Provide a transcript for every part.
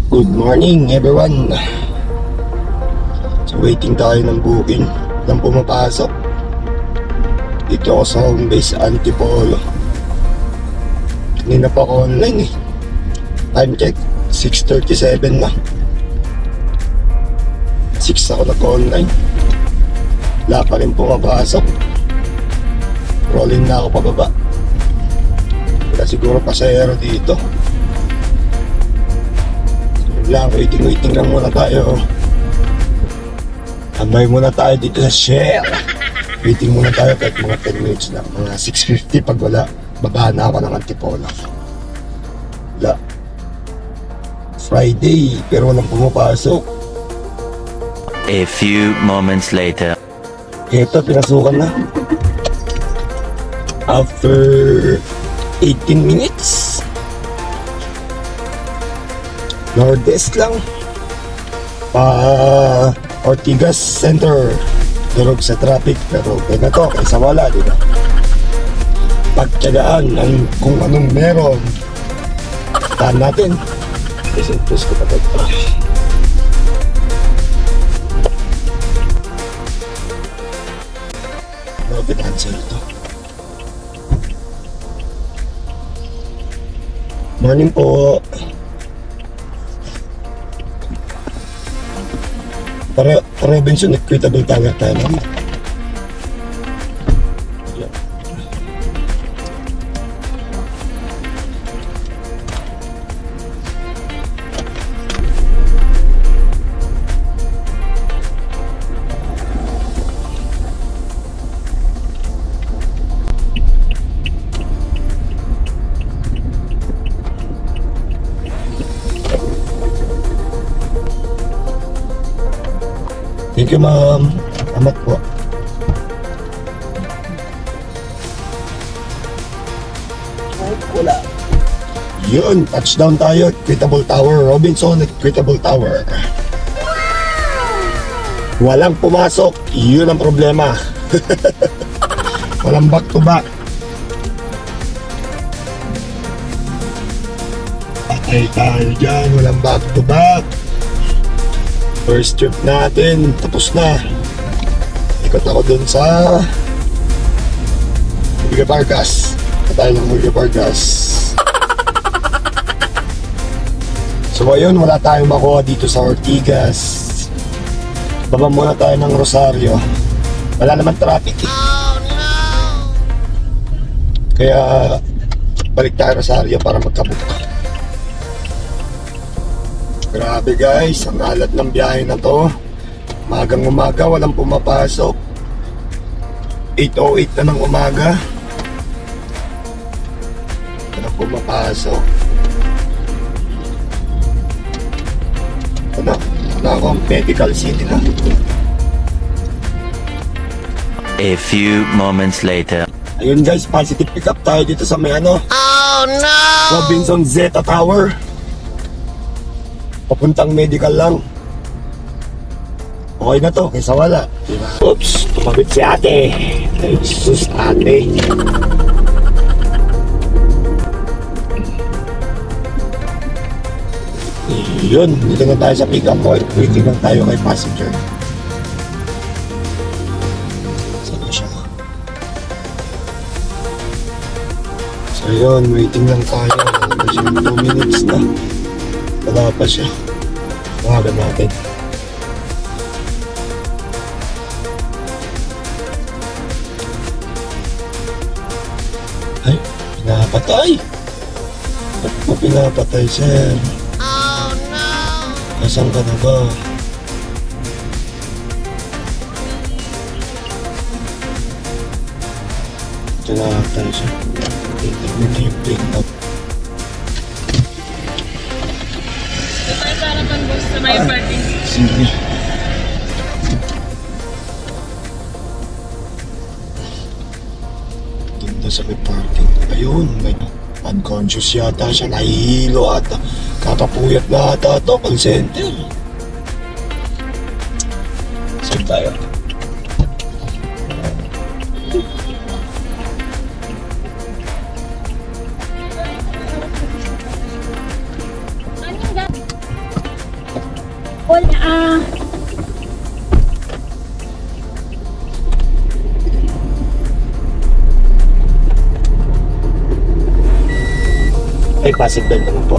Good morning everyone. So waiting tayo ng booking. Walang pumapasok. Dito ako sa home base Antipolo. Kanina pa ako online eh. Time check 6:37 na. 6 ako nag-online. Wala pa rin pumapasok. Rolling na ako pababa. Wala siguro pasahero dito. Waiting lang muna tayo. Tambay muna tayo dito sa Shell. Waiting muna tayo kahit mga 10 minutes lang. Mga 6:50 pag wala, baba na ako ng Antipolo. Wala. Friday, pero walang pumapasok. A few moments later. Ito, pinasukan na. After 18 minutes. Northeast lang. Ortigas Center. Durog sa traffic, pero okay na to, kaysa wala, di ba? Pagtyagaan ang kung anong meron. Tahan natin. Kasi push ko pa ito. Open answer ito. Morning po. Para Robinson, equitable tower tayo naman. Thank you, ma'am. Salamat po. Wala. Yun, touchdown tayo. Equitable Tower. Robinson, Equitable Tower. Walang pumasok. Yun ang problema. Walang back to back. Patay tayo dyan. Walang back to back. First trip natin, tapos na. Ikot ako dun sa Mulia Vargas. Patay ng Mulia Vargas. So ayun, wala tayong makuha dito sa Ortigas. Baba muna tayo ng Rosario. Wala naman traffic eh. Kaya balik tayo Rosario para magkabook. Grabe guys, ang alat ng biyahe na to. Magang umaga, walang pumapasok. 8:08 na ng umaga. Walang pumapasok. Wala akong medical city na. A few moments later. Ayun guys, positive pick up tayo dito sa may ano. Oh no! Robinson Zeta Tower. Papuntang medical lang. Okay na to, kaysa wala. Diba? Oops, tumabit si ate. Ay, sus ate. Yun, dito na tayo sa pick up point. Waiting lang tayo kay passenger. Saan na siya? So yun, waiting lang tayo. Wala pa siya, 2 minutes na. Wala pa siya. Tawagan natin. Ay, pinapatay. Ba't mo pinapatay, sir? Oh no! Nasaan ka na ba? Ito na tayo siya. Ito yung plate up. May sarapan boss sa may parking. Sige. Ganda sa may parking. Ayun, may unconscious yata siya. Nahihilo ata. Kakapuyat na ata ito. Call center. Saan tayo? bawal na Ay, Pasig Bell naman po.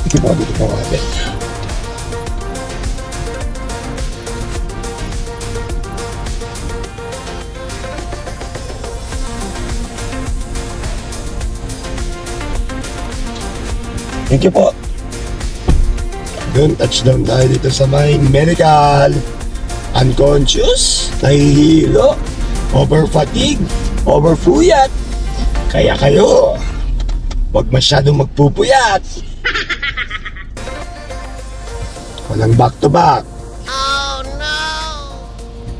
Dito po ate. Thank you po. Doon, touchdown tayo dito sa may medical. Unconscious, nahihilo, over fatigue, over puyat. Kaya kayo, huwag masyadong magpupuyat. Walang back to back. Oh no!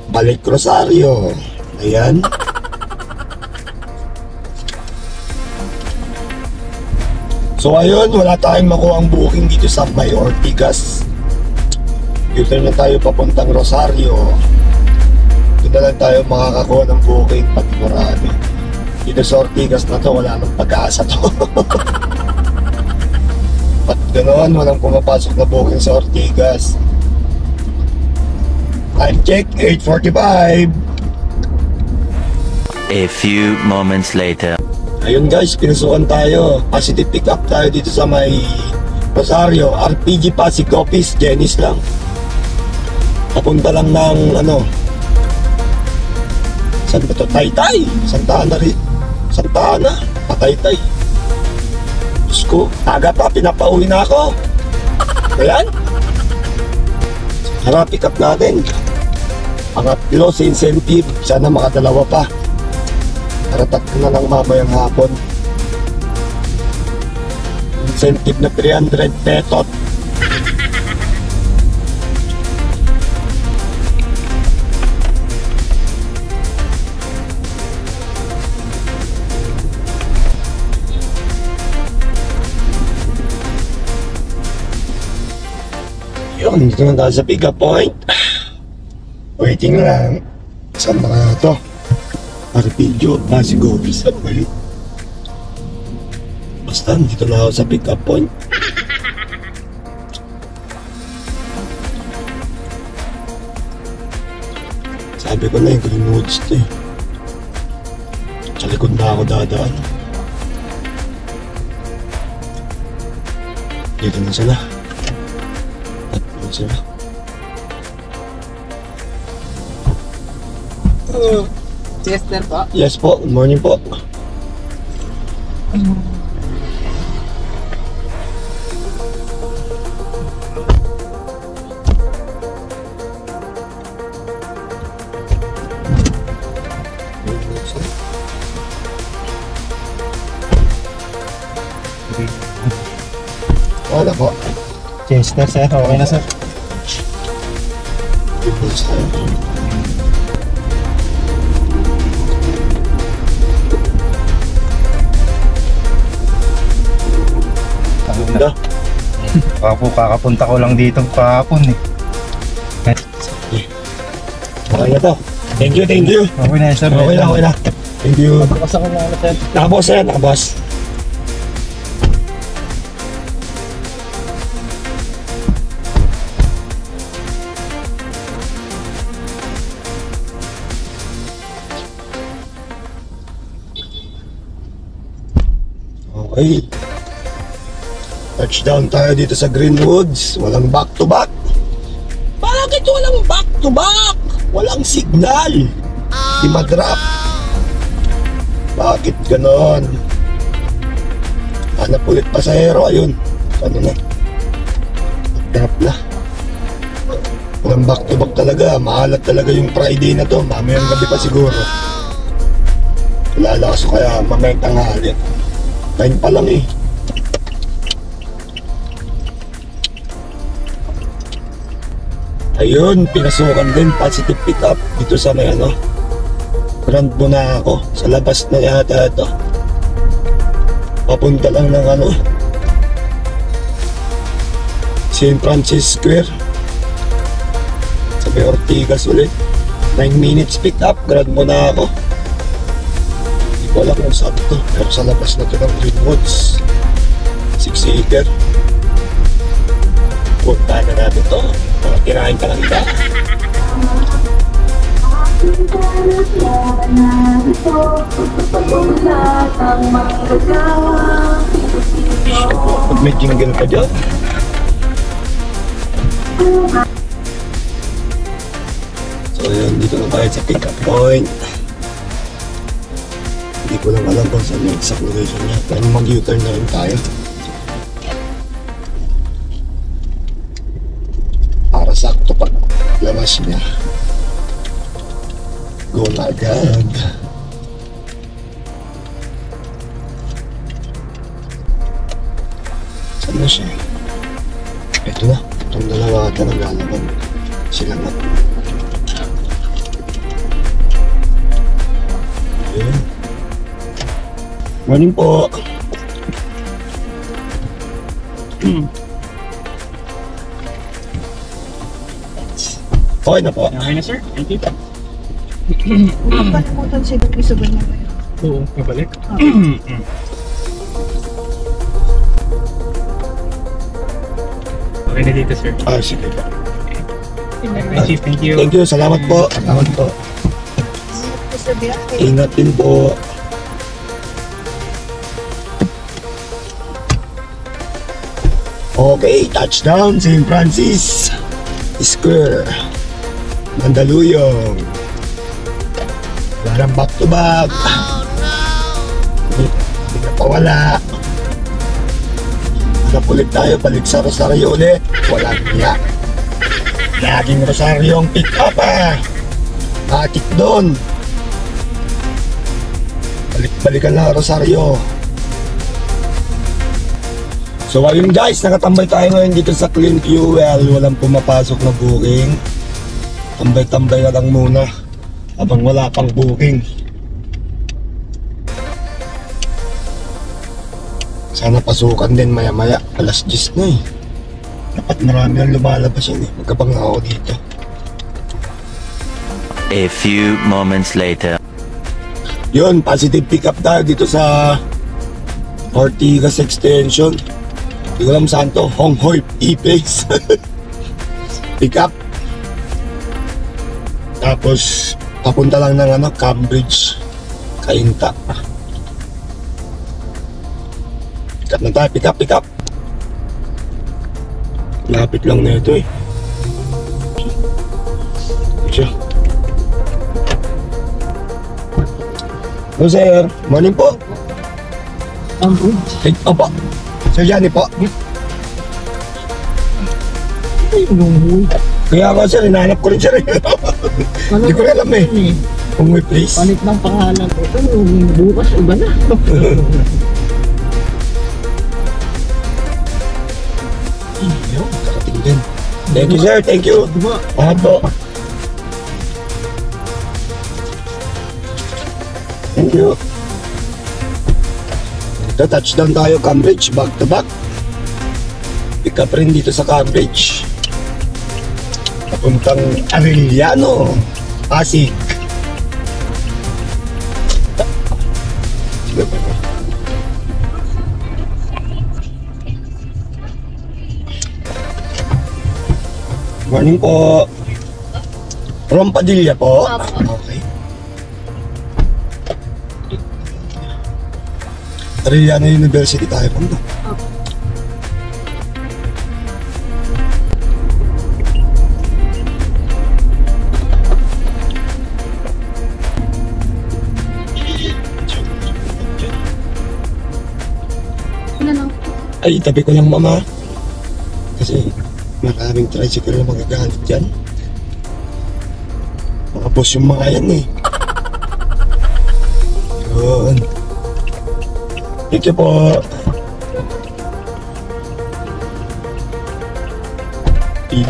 Balik Rosario. Ayan. So ayun, wala tayong makuha ang booking dito sa may Ortigas. Dito na tayo papuntang Rosario. Dito na lang tayo makakakuha ng booking pati marami. Dito sa Ortigas na to, wala nang pag-asa to. At ganoon, walang pumapasok na booking sa Ortigas. Time check, 8:45. A few moments later. Ayun guys, pinasukan tayo. Positive pick up tayo dito sa may Rosario. RPG Pasig Office, Jenny's lang. Papunta lang ng saan ba ito? Taytay. Santa Ana rin. Santa Ana. Pataytay. Diyos ko, taga pa, pinapauwi na ako. Ayan. Tara, pick up natin. Pangatlo sa incentive. Sana makadalawa pa. Para tatlo na lang mamayang hapon. Incentive na 300 petot. Yun, dito na tayo sa pick up point. Waiting lang. Saan ba kaya ito? Arpidyo, Pasig Office. Ano ba yun? Basta, dito na ako sa pick up point. Sabi ko na yung Greenwoods ito eh. Sa likod na ako dadaan. Dito na sila. At dito sila. Chester po. Yes po, good morning po. Wala po. Chester, sir. Okay na, sir. Greenwoods tayo. Ganda. Ako, kakapunta ko lang dito kahapon eh. Okay na to. Thank you, thank you. Okay na, sir. Okay na, okay na. Thank you. Basta ko na, sir. Nakabos yan, nakabos. Okay. Touchdown tayo dito sa Greenwoods. Walang back to back. Bakit walang back to back? Walang signal. Di madrop. Bakit ganon? Hanap ulit pasahero. Ayun. Ano na? Drop na. Walang back to back talaga. Mahalat talaga yung Friday na to. Mamayang gabi pa siguro. Lalakas ko kaya mamayang tanghali. 9 pa lang eh. Ayun, pinasukan din positive pick up dito sa may Grand Monaco. Sa labas na yata ito. Papunta lang ng ano, St. Francis Square. Sa may Ortigas ulit. 9 minutes pick up, Grand Monaco. Hindi ko alam kung saan ito, pero sa labas na ito ng Greenwoods. 6-acre. Punta na natin ito. Mga tirahin ka lang iba. Pag may jingle ka dyan. So yun, dito na tayo sa pick up point. Hindi ko lang alam kung saan yung exact location niya. Pero mag-U-turn na rin tayo. Para sakto pag labas niya. Go na agad. Saan na siya? Ito na. Itong dalawa ata naglalaban. Sila na. Ayan. Morning po. Okay na po. Okay na sir, thank you. Nakalimutan siya ng isabay na ngayon. Oo, pabalik. Okay na dito sir. Sige po. Chief, thank you. Thank you. Salamat po. Salamat po. Sa biyahe. Ingat din po. Okay, touchdown St. Francis Square, Mandaluyong. Parang back to back. Hindi na pawala. Hanap ulit tayo, balik sa Rosario ulit. Walang niya. Laging Rosario ang pick up Matik doon. Balik-balikan lang Rosario. So ayun guys, nakatambay tayo ngayon dito sa Clean Fuel. Walang pumapasok na booking. Tambay-tambay na lang muna habang wala pang booking. Sana pasukan din maya-maya. Alas 10 na eh. Dapat marami ang lumalabas yun eh. Magkabang ako dito. A few moments later. Yun, positive pick up tayo dito sa Ortigas Extension. Hindi ko alam saan to. Hong Hoi E-Place. Pick up. Tapos papunta lang ng Cambridge, Cainta. Pick up na tayo. Pick up. Lapit lang na ito eh. Siya. Hello sir, morning po. Hey, opo. Sir Johnny po. Kaya ako sir, hinahanap ko rin sir. Hindi ko rin alam eh. Kung may place. Palit ng pangalan ko. Ito, bukas iba na. Kakatingin. Thank you sir, thank you. Lahat po. Thank you. Ito, touchdown tayo Cambridge, back to back. Pick up rin dito sa Cambridge. Papuntang Arellano, Pasig. Morning po. From Padilla po? Okay. Arellano University tayo punta. Ay, tabi ko lang mama. Kasi maraming tricycle na magagalit dyan. Mga boss yung mga yan eh. Yun. Thank you po.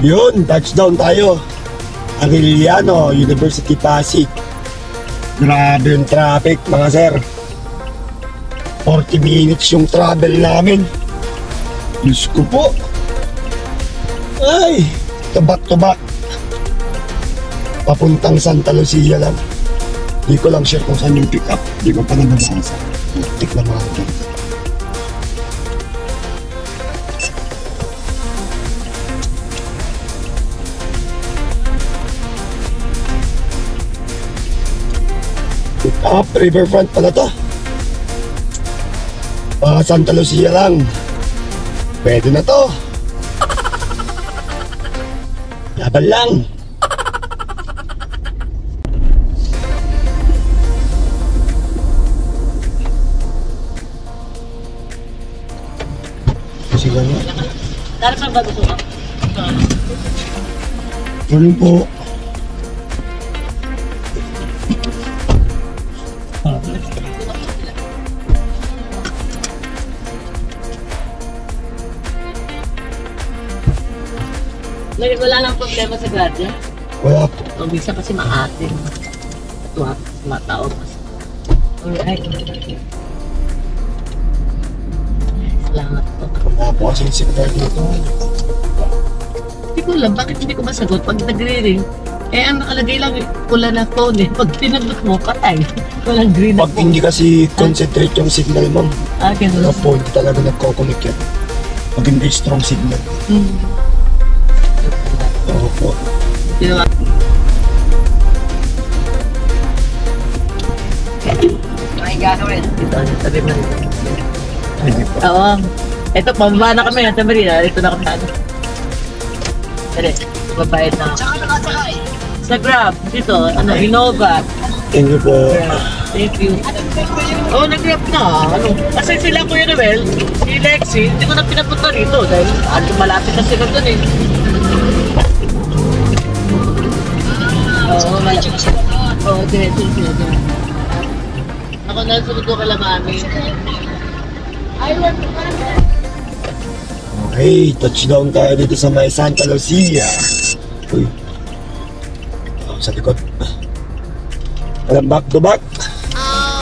Yun, touchdown tayo. Arellano University Pasig. Grabe yung traffic mga sir. 40 minutes yung travel namin. Diyos ko po. Ay, to back. Papuntang Santa Lucia lang. Di ko lang sure kung saan yung pick up. Di ko pa na nabasa. Tik na mga ito. Pick up, riverfront pala to. Santa Lucia lang. Pwede na to. Laban lang. Sige nga. Dari pa ba gusto ko? Ganun po. Wala nang problema sa guardia. Wala po. O, bisa kasi maatin. Ito matao mas. Alright. Salamat po. Wala po kasi yung signal dito. Hindi ko alam, bakit hindi ko masagot pag nagre-ring? Eh, ang nakalagay lang, pula na phone eh. Pag tinagot mo, patay. Walang green na Pag phone. hindi kasi concentrate yung signal mo, Ah, ganun. na po, hindi talaga nagko-connect yan. Pag hindi strong signal. Hmm. Oo po. Diba? Ay, gagawin. Ito, sabi mo. Hindi po. Oo. Ito, pababa na kami. Ito, Marina. Ito na kami. Dali, babayad na. Sa Grab, dito, Innova. Thank you po. Thank you. Oo, nag-grab na. Kasi sila, Kuya Noel, si Lexi, hindi ko na pinapunta rito dahil malapit na sila doon eh. Oo, malapit. Oo, diretso sila doon. Ako nasunod ko kala mami. Okay, touchdown tayo dito sa may Santa Lucia. Uy. Sa likod. Walang back to back.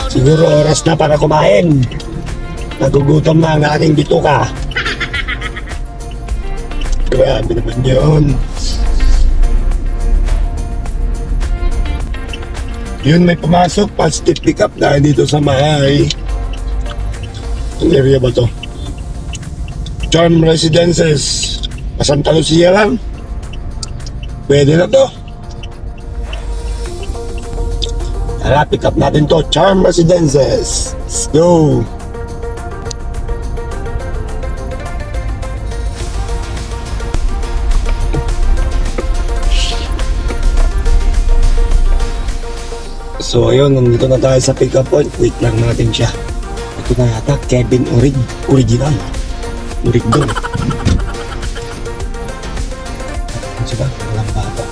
Siguro oras na para kumain. Nagugutom na ang aking bituka. Grabe naman yun. Yun, may pumasok. Positive pick up dahil dito sa may... Ang area ba to? Charm Residences. Santa Lucia lang. Pwede na to. Tara, pick up natin to. Charm Residences. Let's go. So ayun, nandito na tayo sa pick up point. Wait lang natin siya. Ito na yata, Kevin Original. Origdon. Sila, walang bata.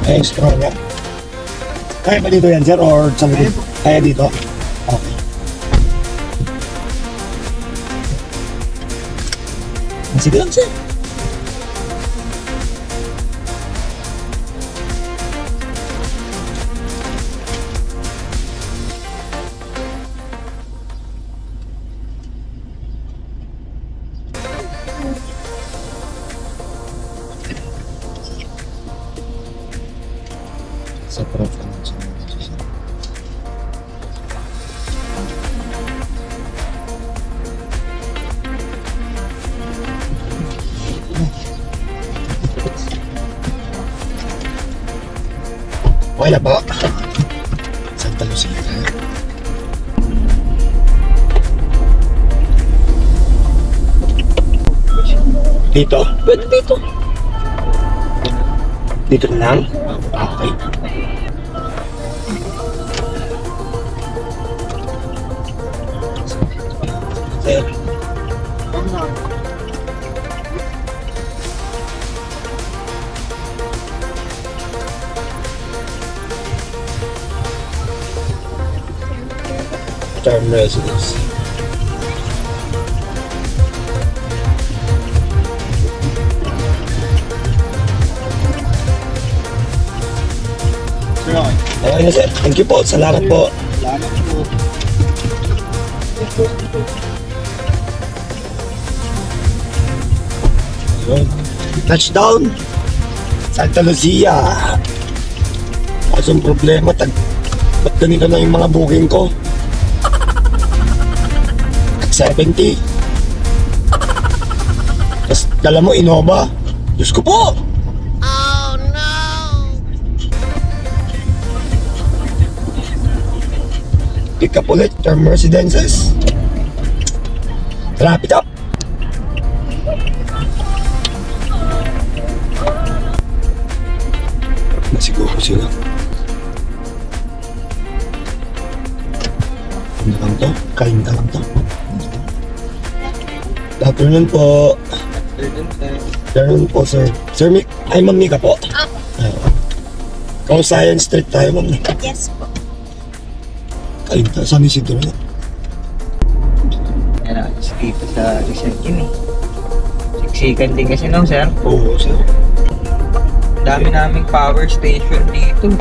Ay, strong nga. Kaya ba dito yan, sir? Or sa likod? Kaya dito? Okay. Sige lang, sir. Sa prof ka na siya. Okay na po. Santa Lucia. Dito? Pwede dito. Dito na lang? Okay. Sir. Charm Residence. Okay na sir. Thank you po. Salamat po. Salamat po. Yun. Touchdown. Santa Lucia. Kasong problema, ba't ganito na yung mga booking ko? At 70. Tapos dala mo Innova. Diyos ko po. Oh no. Pick up ulit term residences. Wrap it up. Na siguro sila. Ano lang to? Kain ka lang to. Good afternoon po. Afternoon po, sir. Sir Mick, ay Ma'am Mika po. Kausayan Street tayo, Ma'am. Yes po. Kain tayo. Saan si Doro? Yan ang dito sa Rizal Gym eh. Siksikan din kasi no, sir. Oo, sir. Dami naming power station dito.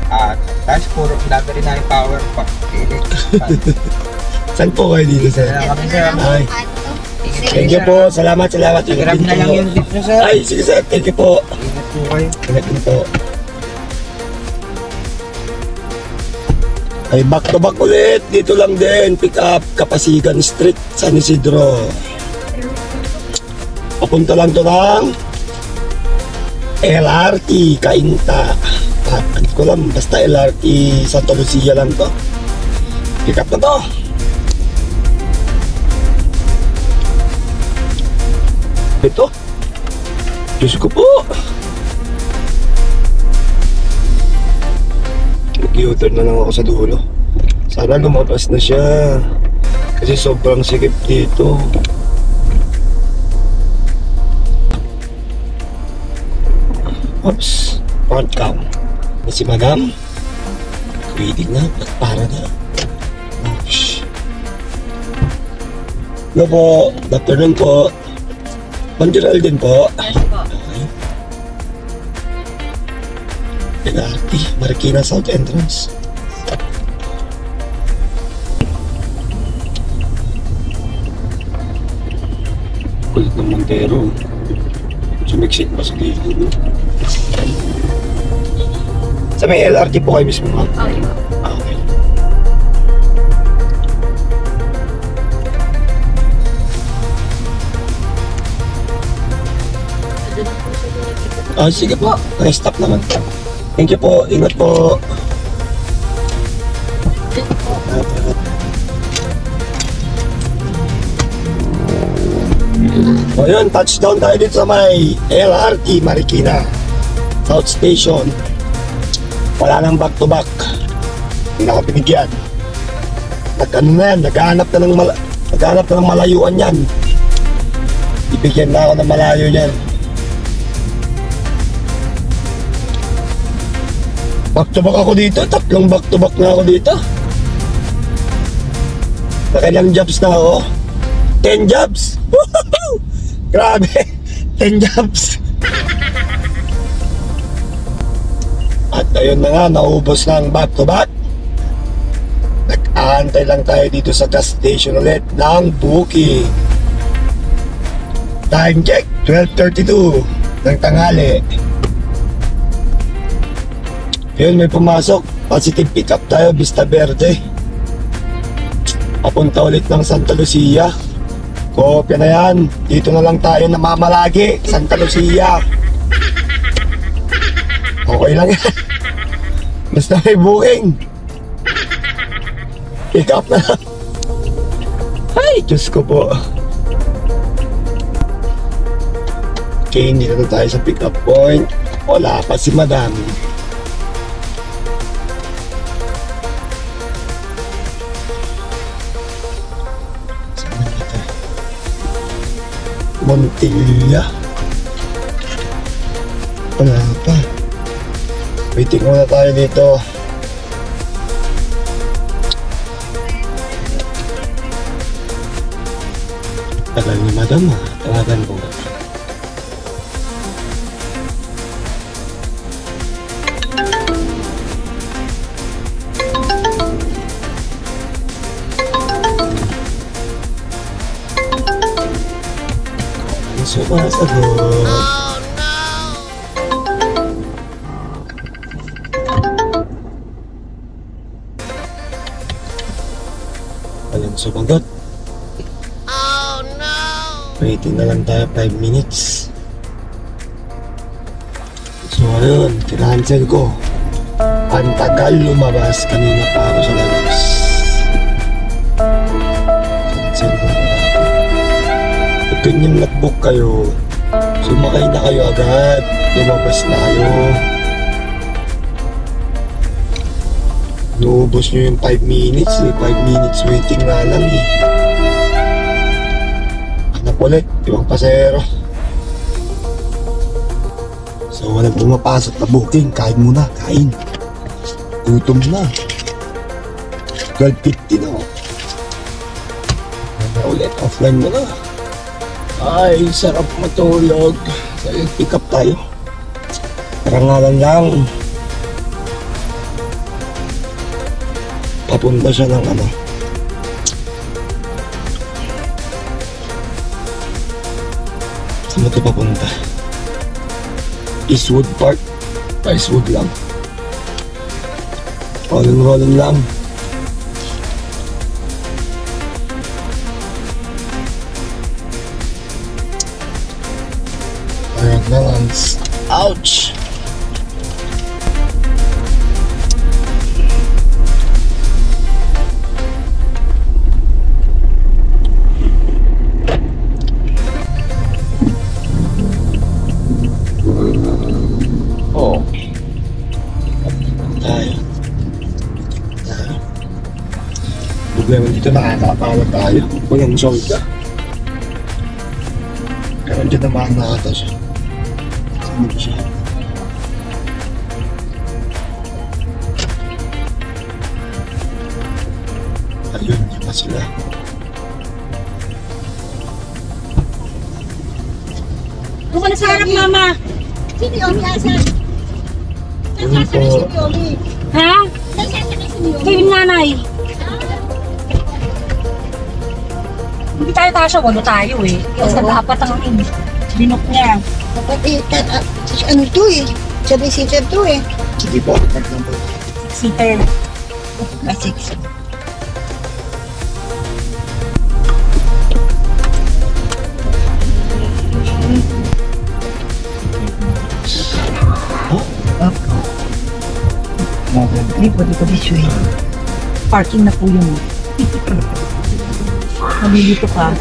At tapos puro laga rin namin power pack. Saan po kayo dito, sir? Kaya kami, sir. Ay, thank you po. Salamat. Grab na lang yung dip nyo, sir. Ay, sige, sir. Thank you po. Ingat po kayo. Ingat din po. Ay, back to back ulit. Dito lang din. Pick up Kapasigan Street, San Isidro. Papunta lang to ng LRT Cainta. Ano ko lang, basta LRT Santa Lucia lang to. Pick up na to. Ito. Diyos ko po. Nag-u-turn na lang ako sa dulo. Sana lumabas na siya. Kasi sobrang sikip dito. Oops. Front cam. Na si Madam. Waiting na. Para na. Oops. Hello po. Good afternoon po. Ma'am Geraldine po. Yes po. Okay. LRT, Marikina South Entrance. Kulit ng Montero. Sumiksik pa sa gilid. Sa may LRT po kayo mismo, ma'am? Okay. Okay. Sige po. Stop naman. Thank you po. Ingat po. O yun, touchdown tayo dito sa may LRT Marikina South Station. Wala nang back to back. Hindi na ako pinigyan. Nag-ano na yan, naghahanap na ng malayuan yan. Ibigyan na ako ng malayo yan. Back to back ako dito, tatlong back to back na ako dito. Nakailang jobs na ako? 10 jobs! Woohoo! Grabe! 10 jobs! At ayun na nga, naubos na ang back to back. Nag-aantay lang tayo dito sa gas station ulit ng booking. Time check, 12:32 ng tanghali. Yun, may pumasok. Positive pick up tayo, Vista Verde. Papunta ulit ng Santa Lucia. Kopya na yan. Dito na lang tayo namamalagi. Santa Lucia. Okay lang yan. Basta may booking. Pick up na lang. Ay, Diyos ko po. Okay, hindi na tayo sa pick up point. Wala pa si Madam. Montilla. Wala pa. Waiting muna tayo dito. Tagal ni Madam ha. Tawagan ko. sumasagot. Walang sumagot. Waiting na lang tayo 5 minutes. So ayun, kinancel ko. Ang tagal lumabas, kanina pa ako sa labas. Cancel ko na. Ito yung notebook kayo. Sumakay na kayo agad. Lumabas na kayo. Nuubos nyo yung 5 minutes eh. 5 minutes waiting na lang eh. Hanap ulit, ibang pasero. So walang pumapasok na booking. Kain muna, kain. Gutom na. 12:50 na. Ano ulit, offline mo na. Ay, sarap matulog. So yun, pick up tayo. Parangalan lang. Papunta siya ng ano. Saan ito papunta? Eastwood Park. Eastwood lang. Rolling lang. Ayan na lang. Ouch! Oh. Tayo. Problema dito, nakakapawag tayo. Walang solda. Pero dyan naman nakata siya. Saan siya? Ayun, yun na sila. Doon ka na sa harap, mama. Sino yung asan? Ayun po. Ha? Kayo yung nanay. Hindi tayo kasya, walo tayo eh. Kasi dapat ang binok niya. Kapatid, ano to eh? Sabi si Sir to eh. Sige po, taglang po. Sitter. Six. Pwede this way. Parking na po yun. Nalilito ka.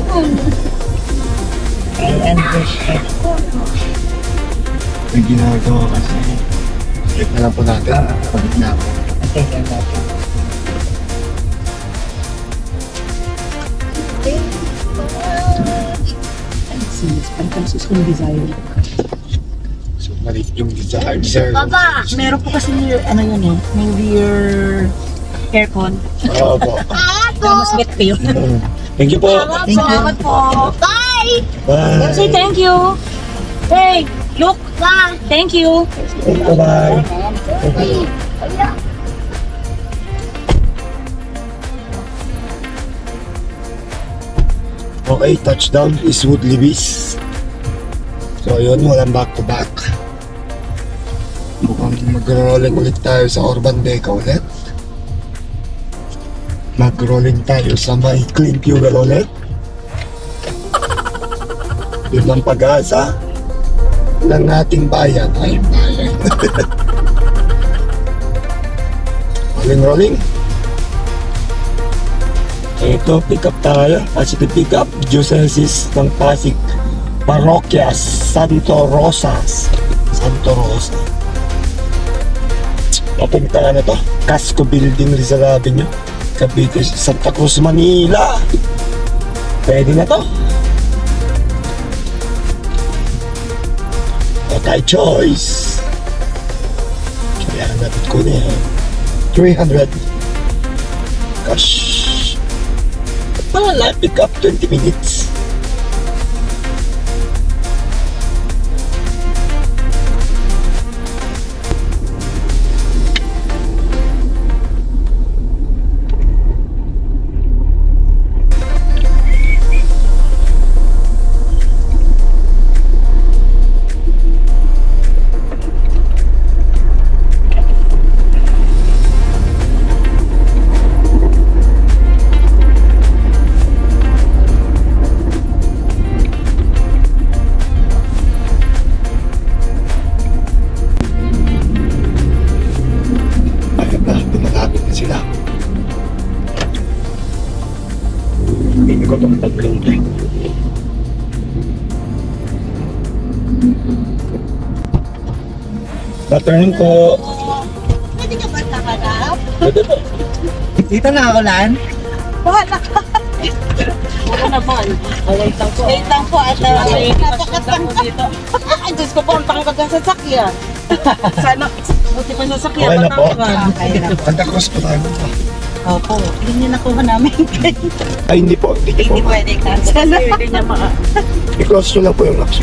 And May ginagawa kasi. Check na lang po natin. Pagod na ako. Yung design. So, mali yung desire, sir. Baba! Meron po kasi ano yun eh, may rear aircon. Oo po. Kaya mas bet ko yun. Thank you po. Salamat po. Bye! Bye. Say thank you. Hey, look. Bye! Thank you. Bye-bye. Okay, touchdown is Woodley-Bis. So ayun, walang back-to-back. Mukhang mag-rolling ulit tayo sa Urban Deca ulit. Mag-rolling tayo sa may Clean Fuel ulit. Yun ang pag-asa ng ating bayan. Ay, bayan. Rolling. Ito, pick up tayo. Kasi pick up Diocese ng Pasig Parokya Santo Rosa. Papunta na to. Casco Building Rizal Avenue, Cavite, Santa Cruz, Manila. Pwede na to. Okay, choice. Kaya natin ko na 300 cash. Pala, pick up 20 minutes. Afternoon po. Pwede ka ba nakaharap? Pwede po. Dito na ako, Lan. Wala. Wala na ba? Wait lang po. Wait lang po at napakatang dito. Ay, Diyos ko po, ang tangkad ng sasakyan. Sana, buti pa sasakyan. Okay na po. Okay na po. Santa Cruz po tayo. Opo. Hindi niyo nakuha namin. Ay, hindi po. Hindi Hindi po. pwede cancel. Hindi niya I-close nyo lang po yung apps.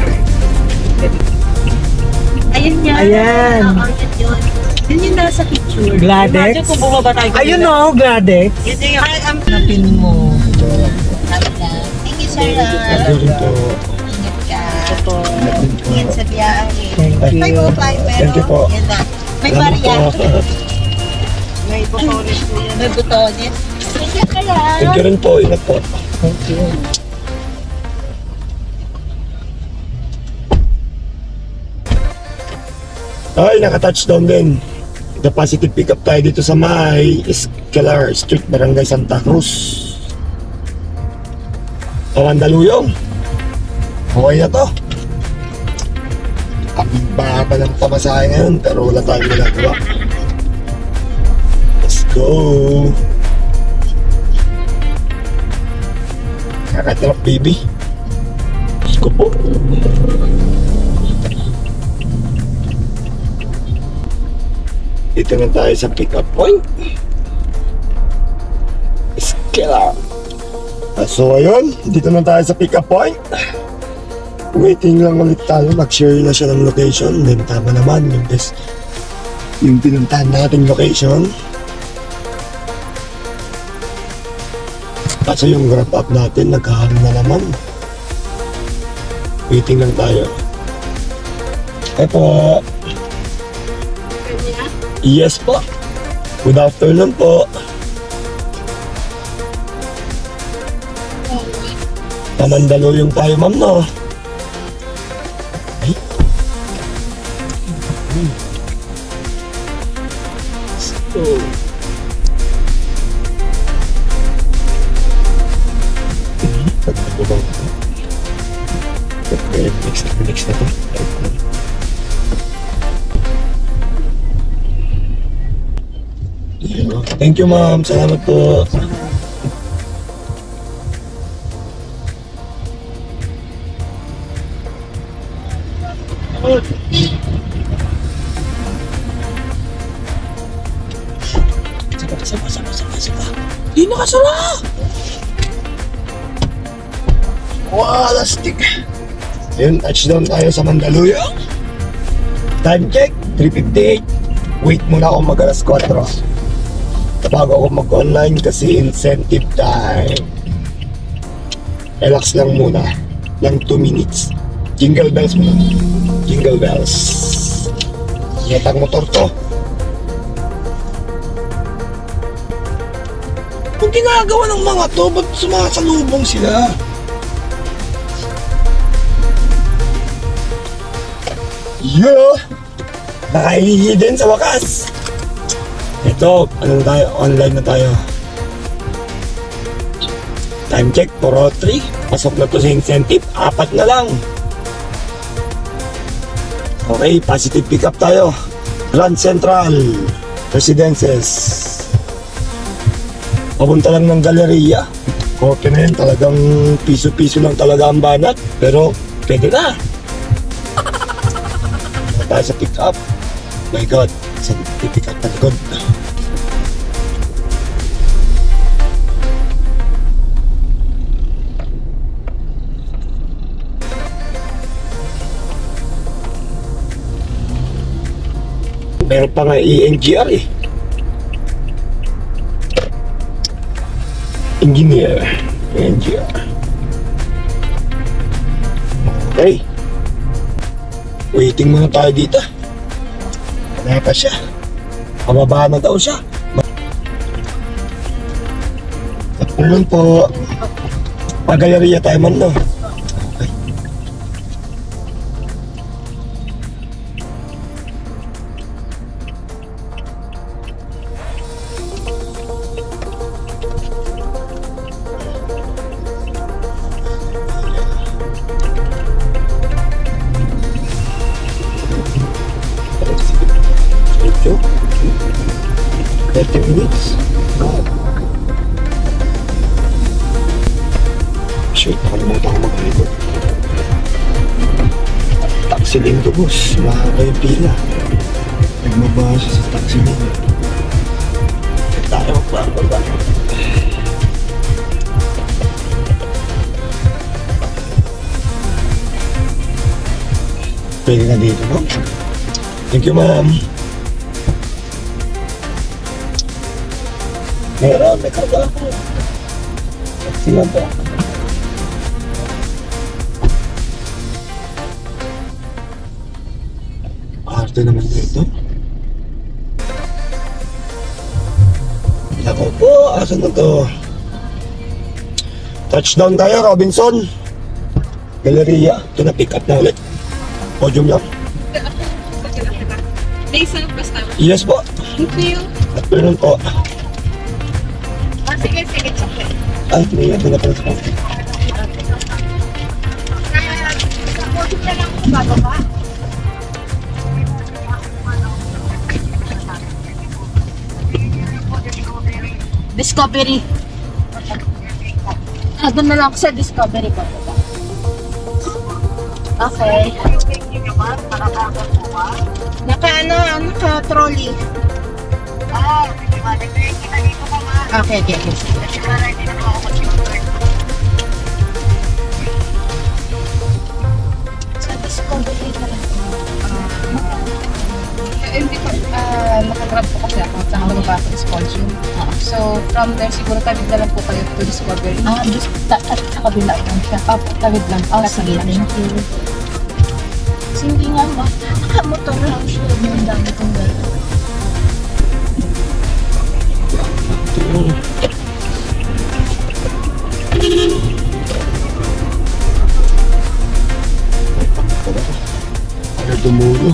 Ayun yan. Ayan. Oo, yun. Yun yung nasa picture. Gladex. Imagine kung bumaba tayo. Ayun o, Gladex. Yun yung Napin mo. Thank you, sir. Thank you po. Ingat ka. Opo. Ingat sa biyahe. Thank May you. butay, pero Thank you po. yun na. May Salamat barya. po. May butones po yan. May butones. Ingat ka yan. Thank you rin po. Ingat po. Thank you. Ay, naka-touchdown din. The positive pickup tayo dito sa may Escalar Street, Barangay Santa Cruz. Pawandaluyong. Okay na to. Ang baba ng pamasahe ngayon, pero wala tayong ginagawa. Let's go. Kakatrap, baby. Let's go po. Dito na tayo sa pick-up point. Escalar. So ayun, dito na tayo sa pick-up point. Waiting lang ulit tayo, mag-share na siya ng location. Then tama naman yung pinuntahan nating location. Kaso yung grab up natin, nagkahang na naman. Waiting lang tayo. Eto. Yes po. Good afternoon po. Pamandaluyong tayo, ma'am, no? Ay. So. Pagkakabang ito. Okay, next na to. Thank you, ma'am. Salamat po. Sapa. Hindi nakasala! Wow, lastik. Ayun, touchdown tayo sa Mandaluyong. Time check, 3:58. Wait muna ako mag-alas 4. Bago ako mag-online kasi incentive time. Relax lang muna. Lang 2 minutes. Jingle bells muna. Jingle bells. Yatang motor to. Kung ginagawa ng mga to, ba't sumasalubong sila? Yeah! Nakaihi din sa wakas. Ito, ano na tayo? Online na tayo. Time check, 4:03. Pasok na to sa incentive. 4 na lang. Okay, positive pickup tayo. Grand Central Residences. Papunta lang ng Galleria. Okay na yun, talagang piso-piso lang talaga ang banat. Pero pwede na. Tayo sa pick-up. My God, sa pick-up na likod. Meron pa nga ENGR eh. Engineer. ENGR. Okay. Waiting muna tayo dito. Wala pa siya. Pababa na daw siya. Tapos po. Pag-galleria tayo man, no? Okay. Diretso. 30 minutes. Wow. Shit, nakalimutan ko mag-record. Taxi lane to, boss. Mahaba yung pila. Nagmabasa sa taxi lane. Tayo magpapaba. Pwede na dito, no? Thank you, ma'am. Meron, may karga ako. Sila ba? Arte naman dito. Ako po, asan na to? Touchdown tayo, Robinson. Galleria, ito na pick up na ulit. Podium lang. Yes po. Thank you. At meron po. Sige, chocolate. Ay, may ito na pala sa Sa podium na lang ako bababa. Discovery. Doon na lang ako sa Discovery po. Okay. Naka-trolley. Okay. Sa Discovery ka lang. Hindi ko, nakagrab po kasi ako sa mga sa Spolgin. So, from there, siguro tawid na lang po kayo to Discovery. Just at sa kabila lang siya. Tawid lang. Sige lang siya. Hindi nga ba? Nakamotor lang siya. Yung dami kong gano'n. Ano dumulo?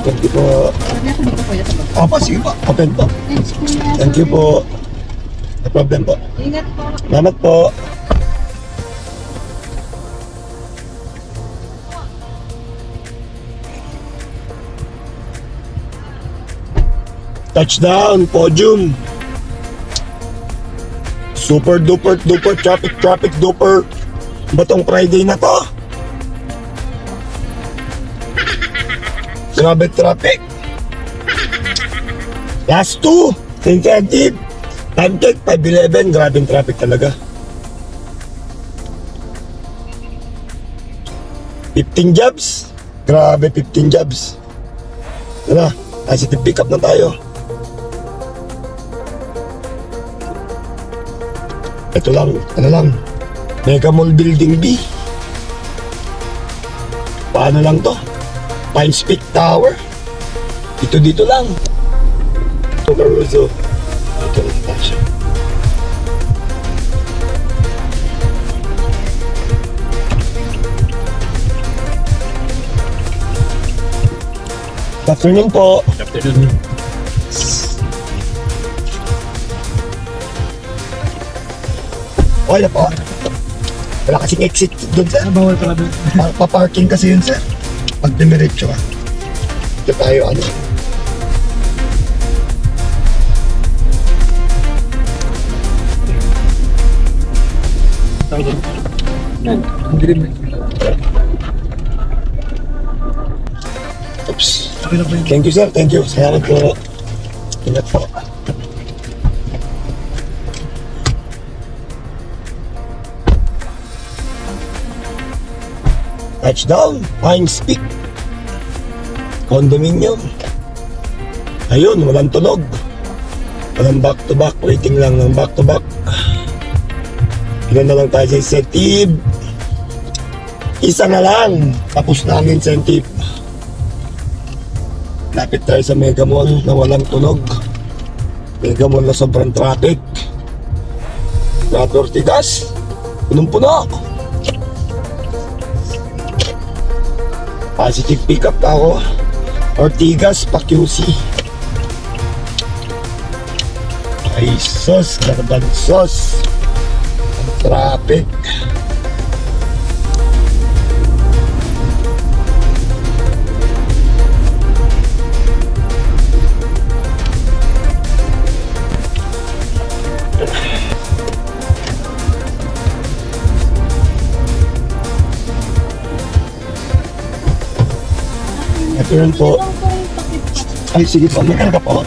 Thank you po. Sabi ako dito po yun. Opo, sige po. Open po. Thank you po. No problem po. Ingat po. Salamat po. Touchdown, podium. Super duper traffic duper. Batong Friday na to. Grabe traffic. Last 2, incentive. Time check, 5:11. Grabe traffic talaga. 15 jobs. Grabe, 15 jobs. Tara, positive pick up na tayo. Ito lang, ano lang. Mega Mall Building B. Paano lang to? Pines Peak Tower. Dito lang. Ito Caruso. Ito lang tayo. Good afternoon po. Good afternoon. Okay na po. Wala kasing exit doon, sir. Bawal pala doon. Pa-parking kasi yun, sir. Pag dumiretso ka. Ito tayo, ano. Oops. Okay lang ba yun? Thank you, sir. Thank you. Salamat po. Ingat po. Touchdown, Pines Peak Condominium. Ayun, walang tunog. Walang back to back. Waiting lang ng back to back. Ilan na lang tayo sa incentive. Isa na lang. Tapos na ang incentive. Lapit tayo sa Mega Mall na walang tunog. Mega Mall na sobrang traffic. Lahat Ortigas. Punong-puno. Positive pick up ako. Ortigas pa QC. Ay sus, karban sus. Ang traffic. Ito rin po. Ay, sige po. Magkano ka po?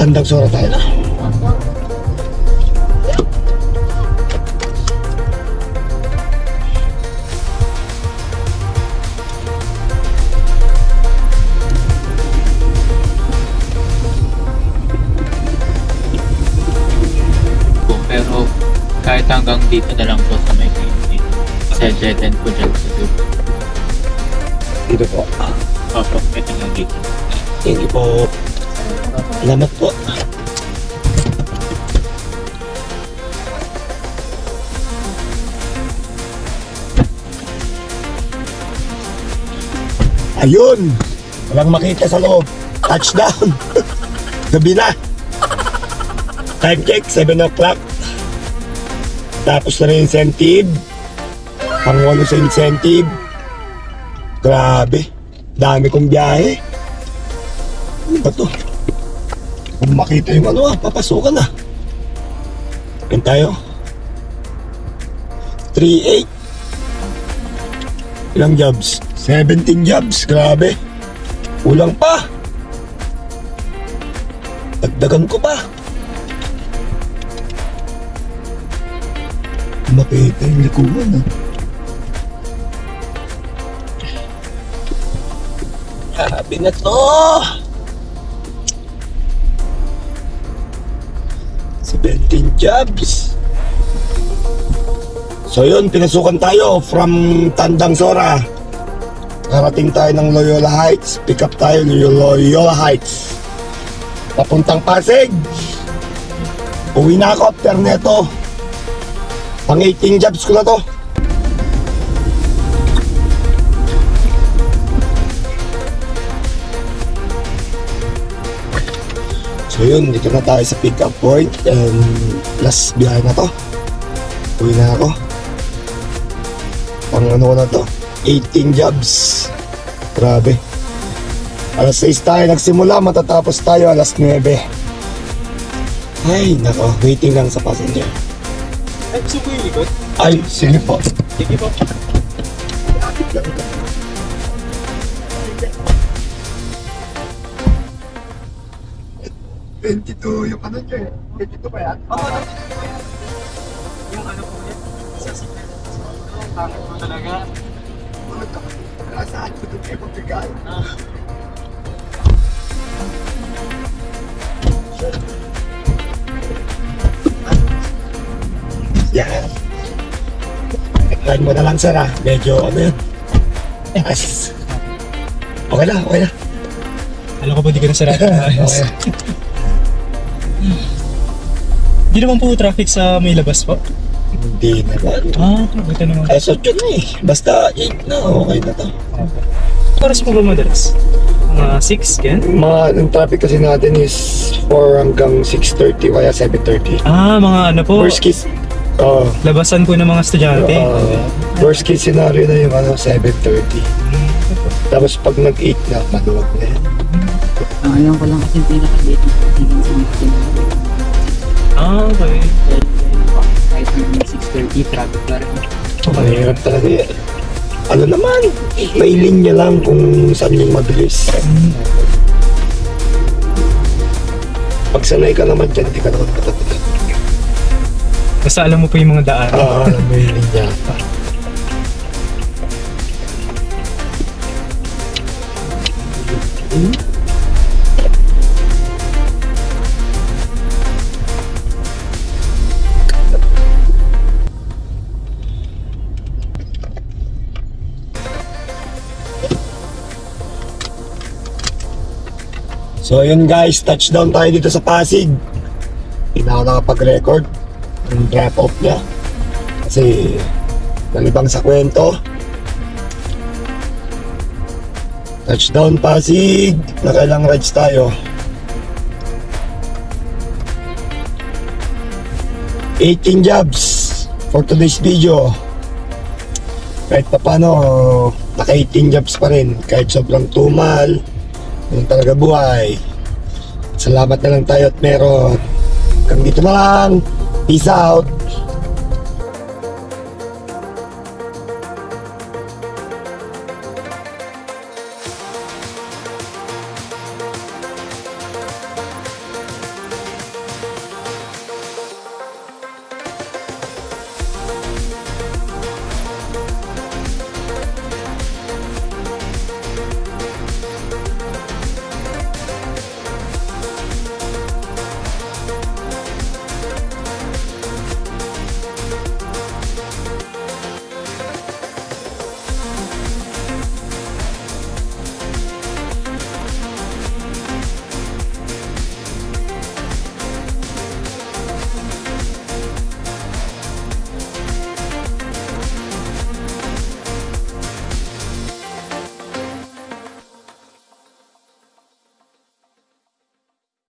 Tandang Sora tayo na. Pero kahit hanggang dito na lang po sa may clinic. Kasi dead end po dyan sa group. Dito po. Opo, ito lang dito. Thank you po. Salamat po. Ayun! Walang makita sa loob. Touchdown! Gabi na. Time check, 7 o'clock. Tapos na rin incentive. Pang-walo sa incentive. Grabe. Dami kong biyahe. Ano ba to? Kung makita yung ano papasukan na. Yan tayo. 3-8. Ilang jobs? 17 jobs. Grabe. Kulang pa. Dagdagan ko pa. Makita yung likuan ha. Grabe na to. 17 jobs. So yun, pinasukan tayo from Tandang Sora. Karating tayo ng Loyola Heights. Pick up tayo ng Loyola Heights. Papuntang Pasig. Uwi na ako after neto. Pang 18 jobs ko na to. So yun, dito na tayo sa pick up point and last biyahe na to. Uwi na ako. Pang ano na to, 18 jobs. Grabe. Alas 6 tayo nagsimula, matatapos tayo alas 9. Ay nako, waiting lang sa passenger. Ay, gusto ko yung likod. Ay, sige po. Sige po. 22 yung ano nyo eh. 22 ba yan? Oo, yung ano po yan. Sa signal. Ang takot mo talaga. Saan ko ito kayo magbigay? Yan. Try mo na lang sir ah. Medyo ano yun. Yes. Okay na, okay na. Alam ko po di ka na sarado. Okay. Di naman po traffic sa may labas po. Hindi naman. Buta naman. Alas 8 na eh. Basta 8 na, okay na to. Oras po ba madalas? Mga 6, yan? Ang traffic kasi natin is 4 hanggang 6:30 kaya 7:30. Mga ano po? Worst case, Labasan po ng mga estudyante. worst case scenario na yung 7:30. Tapos pag nag-8 na, maluwag na yan. Ayaw ko lang kasi pinaka-late na tingin sa mga kinagawa. Okay. Kahit hanggang 6:30, traffic na rin. Mahirap talaga yan. Ano naman, may linya lang kung saan yung mabilis. Pag sanay ka naman dyan, di ka naman patatulan. Basta alam mo po yung mga daan. Alam mo yung linya pa. So yun guys, touchdown tayo dito sa Pasig. Hindi na ako nakapag-record ng drop off niya kasi nalibang sa kwento. Touchdown Pasig. Nakailang rides tayo? 18 jobs for today's video. Kahit pa paano, naka 18 jobs pa rin. Kahit sobrang tumal, yung talaga buhay. Salamat na lang tayo at meron. Hanggang dito na lang. Peace out.